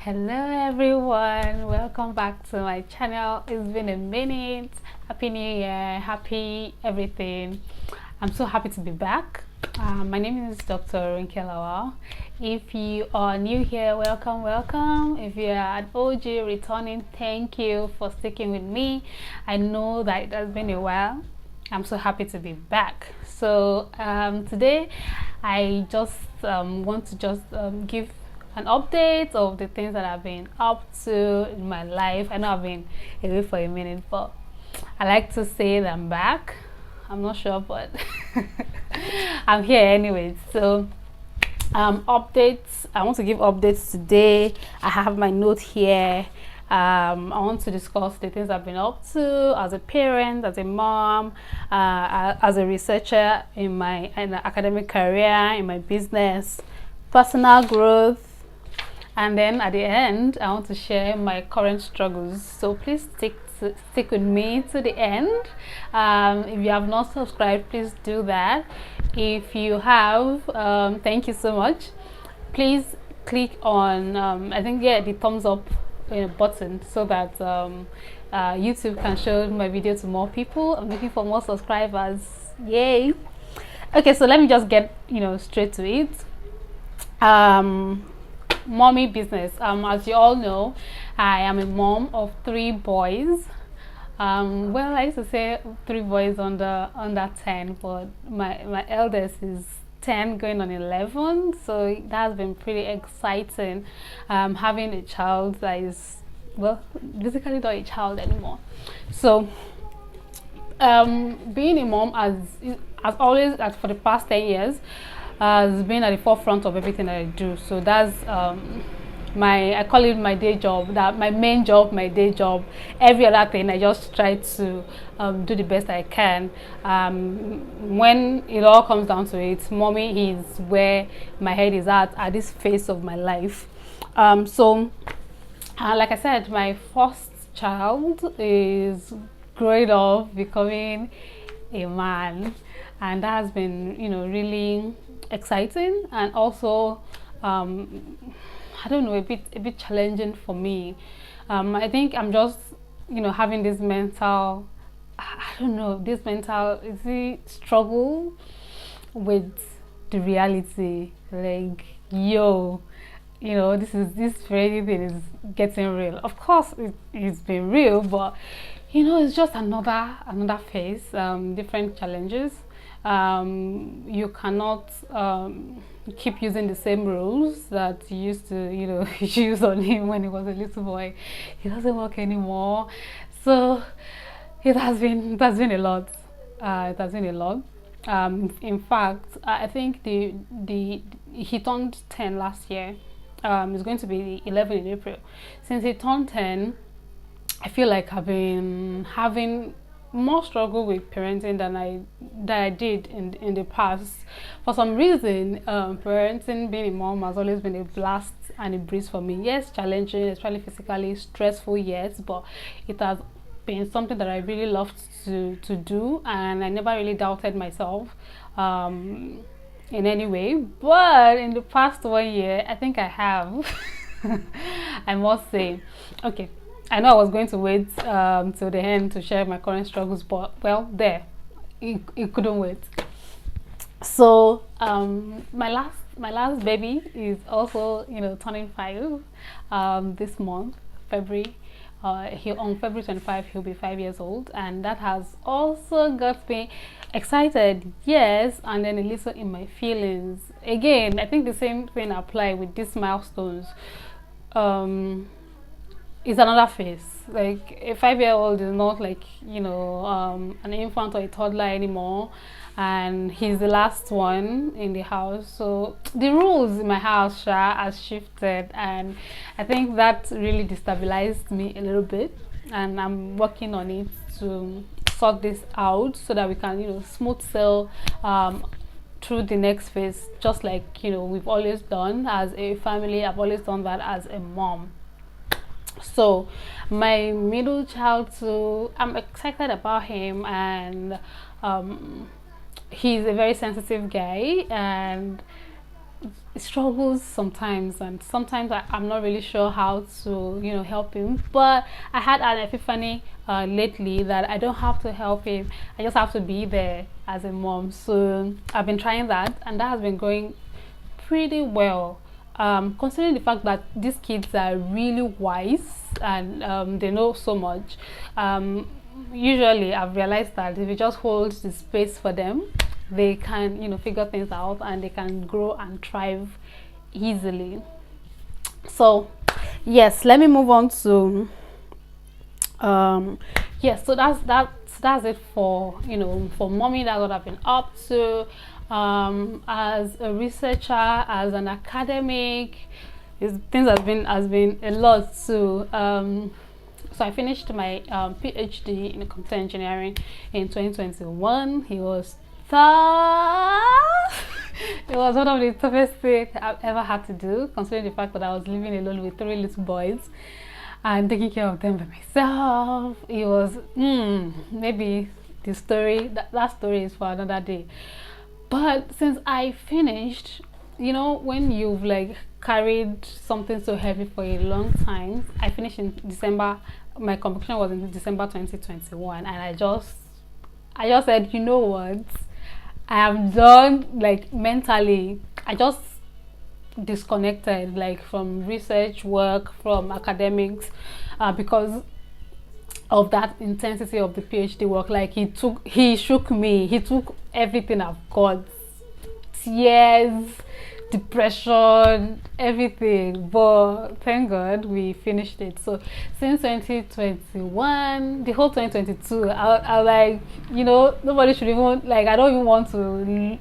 Hello everyone, welcome back to my channel. It's been a minute. Happy New Year, happy everything. I'm so happy to be back. My name is Dr. Rinkelawa. If you are new here, welcome. If you are an OG returning, thank you for sticking with me. I know that it has been a while. I'm so happy to be back. So today I just want to give an update of the things that I've been up to in my life. I know I've been away for a minute, but I like to say that I'm back. I'm not sure, but I'm here anyway. So updates. I want to give updates today. I have my note here. I want to discuss the things I've been up to as a parent, as a mom, as a researcher in my academic career, in my business, personal growth, and then at the end I want to share my current struggles. So please stick with me to the end. If you have not subscribed, please do that. If you have, thank you so much. Please click on I think the thumbs up button so that YouTube can show my video to more people. I'm looking for more subscribers. Yay. Okay, so let me just get straight to it. Mommy business. As you all know, I am a mom of 3 boys. Well, I used to say 3 boys under 10, but my eldest is 10 going on 11, so that has been pretty exciting. Having a child that is, well, basically not a child anymore. So being a mom as always, as for the past 10 years, has been at the forefront of everything that I do. So that's I call it my day job, that my main job, my day job. Every other thing I just try to do the best I can. When it all comes down to it, mommy is where my head is at this phase of my life. So like I said, my first child is growing up, becoming a man, and that has been really exciting, and also I don't know, a bit challenging for me. I think I'm just having this mental, I don't know, this mental struggle with the reality, like this very thing is getting real. Of course it's been real, but it's just another phase, different challenges. You cannot keep using the same rules that you used to use on him when he was a little boy. It doesn't work anymore. So it has been a lot. It has been a lot. In fact, I think he turned 10 last year. It's going to be 11 in April. Since he turned 10, I feel like I've been having more struggle with parenting than I did in the past. For some reason, parenting, being a mom, has always been a blast and a breeze for me. Yes, challenging, especially physically stressful, yes, but it has been something that I really loved to do, and I never really doubted myself in any way. But in the past 1 year, I think I have. I must say. Okay, I know I was going to wait till the end to share my current struggles, but well, it couldn't wait. So my last baby is also turning 5 this month, February. On February 25 he'll be 5 years old, and that has also got me excited, yes, and then a little in my feelings. Again, I think the same thing applies with these milestones. It's another phase. Like, a 5-year-old is not like an infant or a toddler anymore, and he's the last one in the house. So the rules in my house has shifted, and I think that really destabilized me a little bit, and I'm working on it to sort this out so that we can smooth sail through the next phase, just like we've always done as a family. I've always done that as a mom. So my middle child too, I'm excited about him, and he's a very sensitive guy, and struggles sometimes, and sometimes I'm not really sure how to help him. But I had an epiphany lately that I don't have to help him, I just have to be there as a mom. So I've been trying that, and that has been going pretty well, considering the fact that these kids are really wise, and they know so much. Usually I've realized that if you just hold the space for them, they can figure things out, and they can grow and thrive easily. So yes, let me move on to yes, so that's it for for mommy. That's what I've been up to. As a researcher, as an academic, things has been a lot too. So I finished my PhD in computer engineering in 2021. It was tough. It was one of the toughest things I've ever had to do, considering the fact that I was living alone with 3 little boys and taking care of them by myself. It was maybe the story that story is for another day. But since I finished, when you've like carried something so heavy for a long time, I finished in December. My convocation was in December 2021, and I just said, you know what, I am done. Like mentally, I just disconnected, like from research work, from academics, because of that intensity of the PhD work. Like he shook me, he took everything I've got, tears, depression, everything. But thank God we finished it. So since 2021, the whole 2022, I like, nobody should even, like, I don't even want to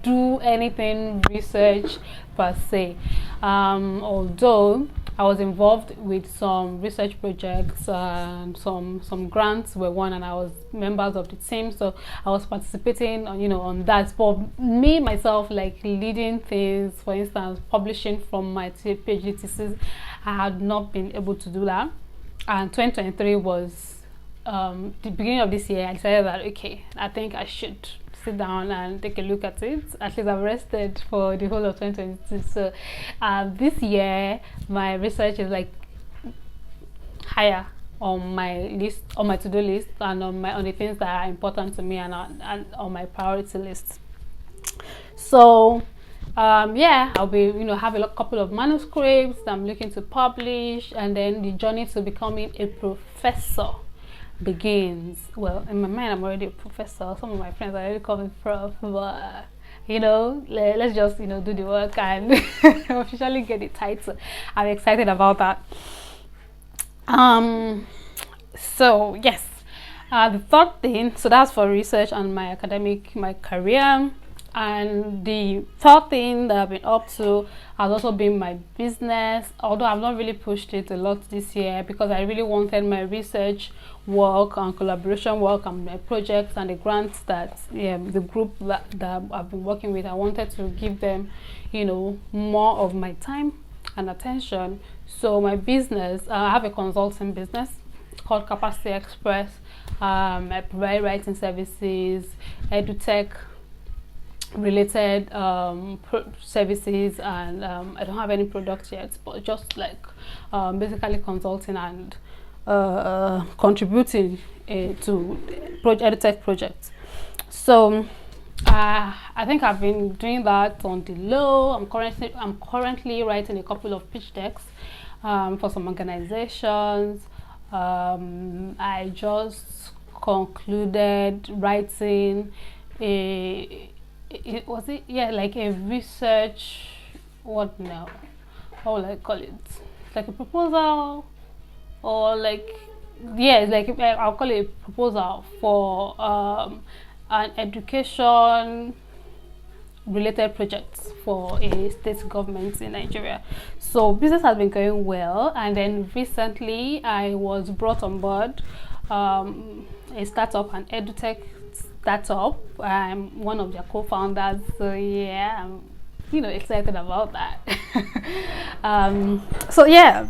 do anything research per se, although I was involved with some research projects, and some grants were won, and I was members of the team, so I was participating on that. But me myself, like leading things, for instance publishing from my PhD thesis, I had not been able to do that. And 2023 was the beginning of this year. I decided that okay, I think I should sit down and take a look at it. At least I've rested for the whole of 2022. So this year my research is like higher on my list, on my to-do list, and on the things that are important to me, and on my priority list. So yeah, I'll be have a couple of manuscripts that I'm looking to publish, and then the journey to becoming a professor begins. Well, in my mind I'm already a professor. Some of my friends are already calling prof, but let's just do the work and officially get the title. I'm excited about that. So yes, the third thing, so that's for research and my career. And the third thing that I've been up to has also been my business, although I've not really pushed it a lot this year, because I really wanted my research work and collaboration work and my projects and the grants that the group that I've been working with, I wanted to give them more of my time and attention. So my business, I have a consulting business called Capacity Express. I provide writing services, edutech related services, and I don't have any products yet, but just like basically consulting and contributing to edutech projects. So I think I've been doing that on the low. I'm currently writing a couple of pitch decks for some organizations. I just concluded writing like a research, what now, how will I call it, like a proposal, or like I'll call it a proposal for an education related projects for a state government in Nigeria. So business has been going well, and then recently I was brought on board a startup, an edutech startup. I'm one of their co-founders, so yeah, I'm excited about that. So yeah,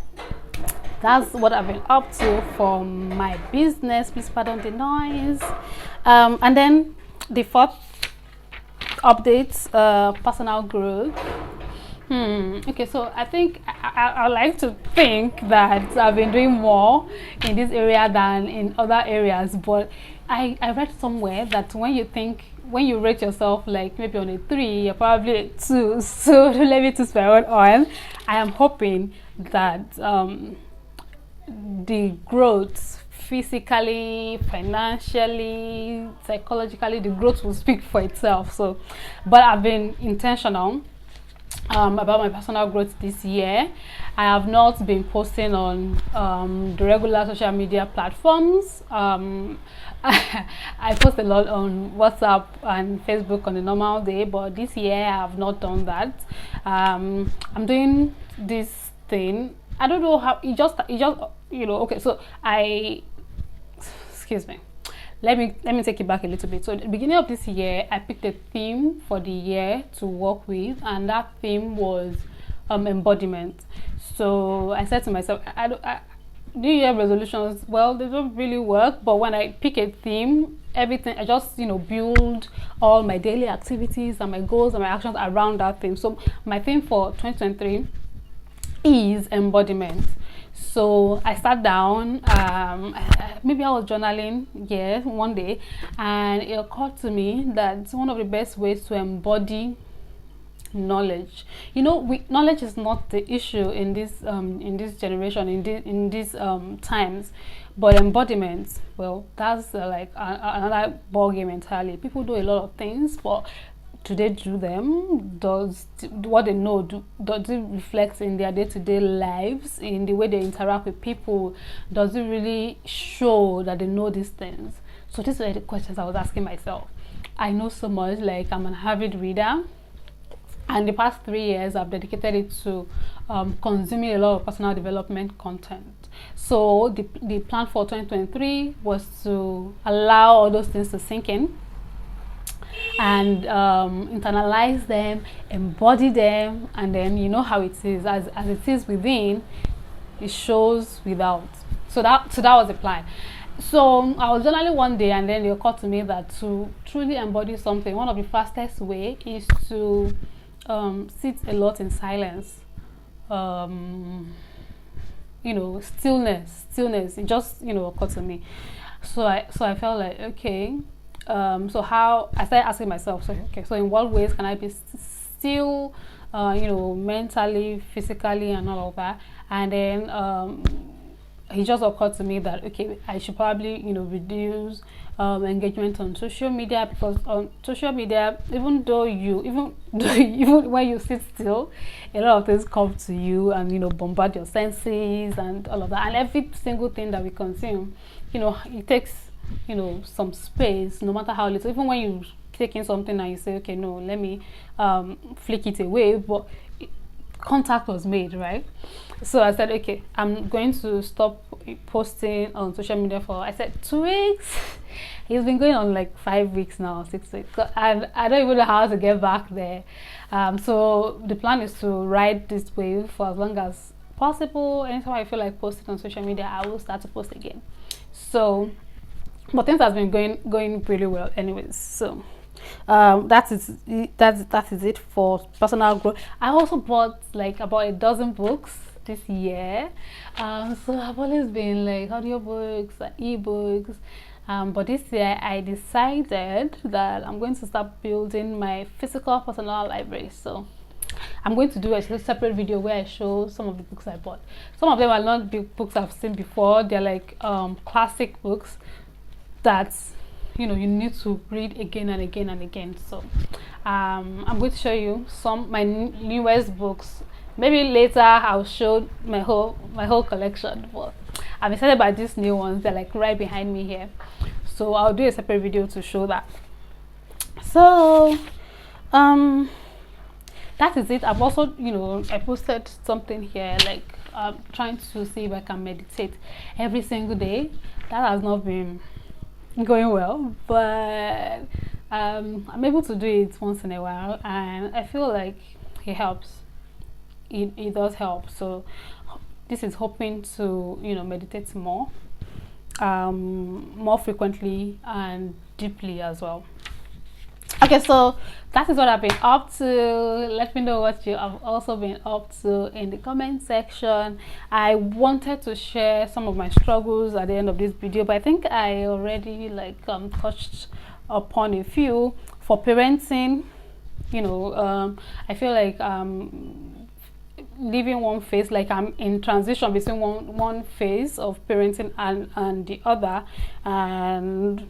that's what I've been up to for my business. Please pardon the noise. And then the fourth update, personal growth. Okay, so I think I like to think that I've been doing more in this area than in other areas, but I read somewhere that when you rate yourself like maybe on a 3, you're probably a 2. So let me to spell on. I am hoping that the growth physically, financially, psychologically, the growth will speak for itself. So, but I've been intentional about my personal growth this year. I have not been posting on the regular social media platforms. I post a lot on WhatsApp and Facebook on a normal day, but this year I have not done that. I'm doing this thing. I don't know how it just okay. So excuse me, let me take it back a little bit. So at the beginning of this year, I picked a theme for the year to work with, and that theme was embodiment. So I said to myself, New Year resolutions, well, they don't really work, but when I pick a theme, everything, I just build all my daily activities and my goals and my actions around that theme. So my theme for 2023 is embodiment. So I sat down, maybe I was journaling, one day, and it occurred to me that one of the best ways to embody knowledge, knowledge is not the issue in this generation, in these times, but embodiment, well, that's another ball game entirely. People do a lot of things, but do they do them? Does what they know does it reflect in their day-to-day lives, in the way they interact with people? Does it really show that they know these things? So these were the questions I was asking myself. I know so much, like I'm an avid reader, and the past 3 years I've dedicated it to consuming a lot of personal development content. So the plan for 2023 was to allow all those things to sink in and internalize them, embody them, and then you know how it is, as it is within, it shows without. So that was the plan. So I was journaling one day, and then it occurred to me that to truly embody something, one of the fastest way is to sit a lot in silence. Stillness. It just occurred to me. So I felt like, okay. So how I started asking myself, so in what ways can I be still, mentally, physically, and all of that? And then it just occurred to me that, okay, I should probably reduce engagement on social media, because on social media, even when you sit still, a lot of things come to you and bombard your senses and all of that. And every single thing that we consume, it takes some space, no matter how little. Even when you take in something and you say, okay, no, let me flick it away, but contact was made, right? So I said, okay, I'm going to stop posting on social media for, I said, 2 weeks. It's been going on like 5 weeks now, 6 weeks. So I don't even know how to get back there. So the plan is to ride this wave for as long as possible. Anytime I feel like posting on social media, I will start to post again. So, but things has been going really well anyways. So that is it for personal growth. I also bought like about a dozen books this year. So I've always been like audiobooks, ebooks. But this year I decided that I'm going to start building my physical personal library. So I'm going to do a separate video where I show some of the books I bought. Some of them are not big books I've seen before. They're like classic books that you need to read again and again and again. So I'm going to show you my newest books. Maybe later I'll show my whole collection, but I'm excited about these new ones. They're like right behind me here, so I'll do a separate video to show that. So that is it. I've also I posted something here, like trying to see if I can meditate every single day. That has not been going well, but I'm able to do it once in a while, and I feel like it helps. It does help. So this is hoping to meditate more frequently and deeply as well. Okay, so that is what I've been up to. Let me know what you have also been up to in the comment section. I wanted to share some of my struggles at the end of this video, but I think I already touched upon a few. For parenting, I feel like living one phase, like I'm in transition between one phase of parenting and the other, and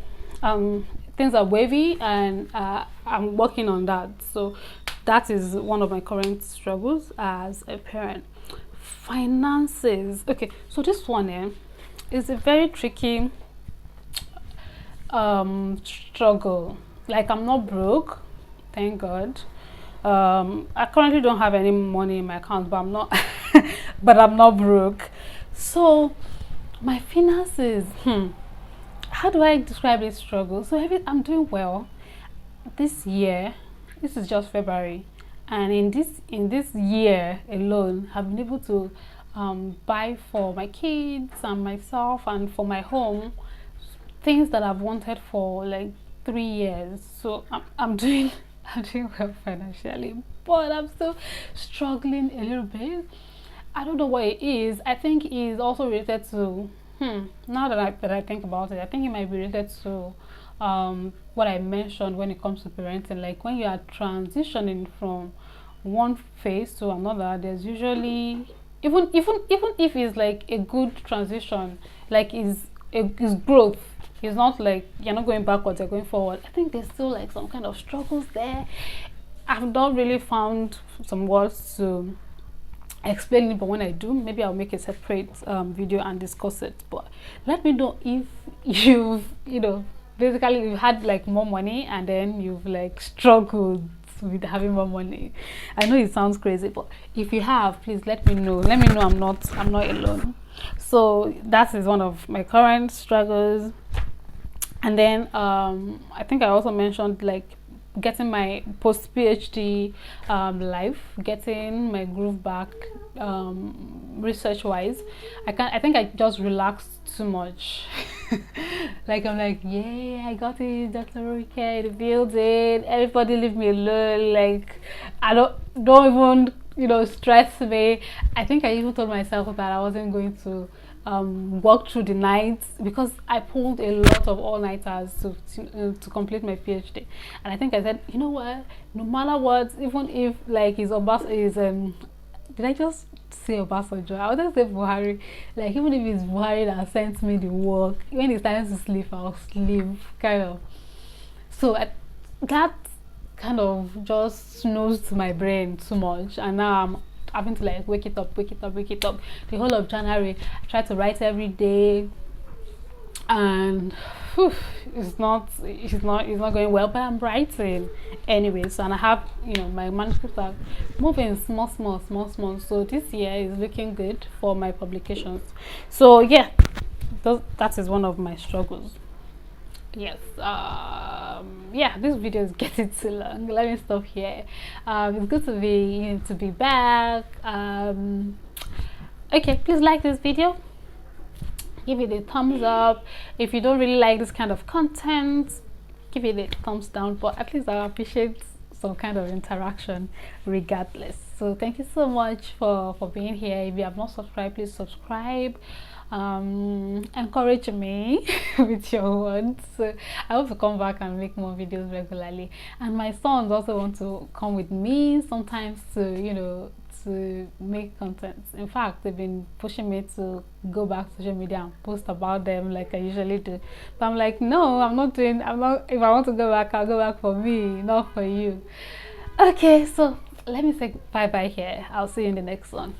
things are wavy, and I'm working on that. So that is one of my current struggles as a parent. Finances. Okay, so this one is a very tricky struggle. Like, I'm not broke, thank God. I currently don't have any money in my account, but I'm not broke. So my finances, how do I describe this struggle? So I'm doing well this year. This is just February, and in this year alone, I've been able to buy for my kids and myself and for my home things that I've wanted for like 3 years. So I'm doing I'm doing well financially, but I'm still struggling a little bit. I don't know what it is. I think it is also related to now that I think about it, I think it might be related to what I mentioned when it comes to parenting. Like, when you are transitioning from one phase to another, there's usually, even if it's like a good transition, like is growth. It's not like you're not going backwards, you're going forward. I think there's still like some kind of struggles there. I've not really found some words to explain it, but when I do, maybe I'll make a separate video and discuss it. But let me know if you've basically you've had like more money and then you've like struggled with having more money. I know it sounds crazy, but if you have, please let me know. Let me know I'm not alone. So that is one of my current struggles. And then I think I also mentioned like getting my post PhD life, getting my groove back research wise. I think I just relaxed too much. Like, I'm like, yeah, I got it, Dr. Rike, the building, everybody leave me alone. Like, I don't even stress me. I think I even told myself that I wasn't going to walk through the night, because I pulled a lot of all-nighters to complete my PhD. And I think I said, you know what, no matter what, even if like did I just say Obasanjo? I wouldn't say Buhari. Like, even if it's Buhari that sent me the work, when it's time to sleep, I'll sleep, kind of. So that kind of just snoozed my brain too much, and now I'm having to like wake it up. The whole of January, I try to write every day, and it's not going well, but I'm writing anyways. And I have my manuscripts are moving small. So this year is looking good for my publications. So yeah, that is one of my struggles. Yes. Yeah, this video is getting too long. Let me stop here. It's good to be back. Okay, please like this video, give it a thumbs up. If you don't really like this kind of content, give it a thumbs down, but at least I appreciate some kind of interaction regardless. So thank you so much for being here. If you have not subscribed, please subscribe. Encourage me with your words. So I hope to come back and make more videos regularly, and my sons also want to come with me sometimes to to make content. In fact, they've been pushing me to go back to social media and post about them like I usually do, but I'm like, no, I'm not. If I want to go back, I'll go back for me, not for you. Okay, so let me say bye bye here. I'll see you in the next one.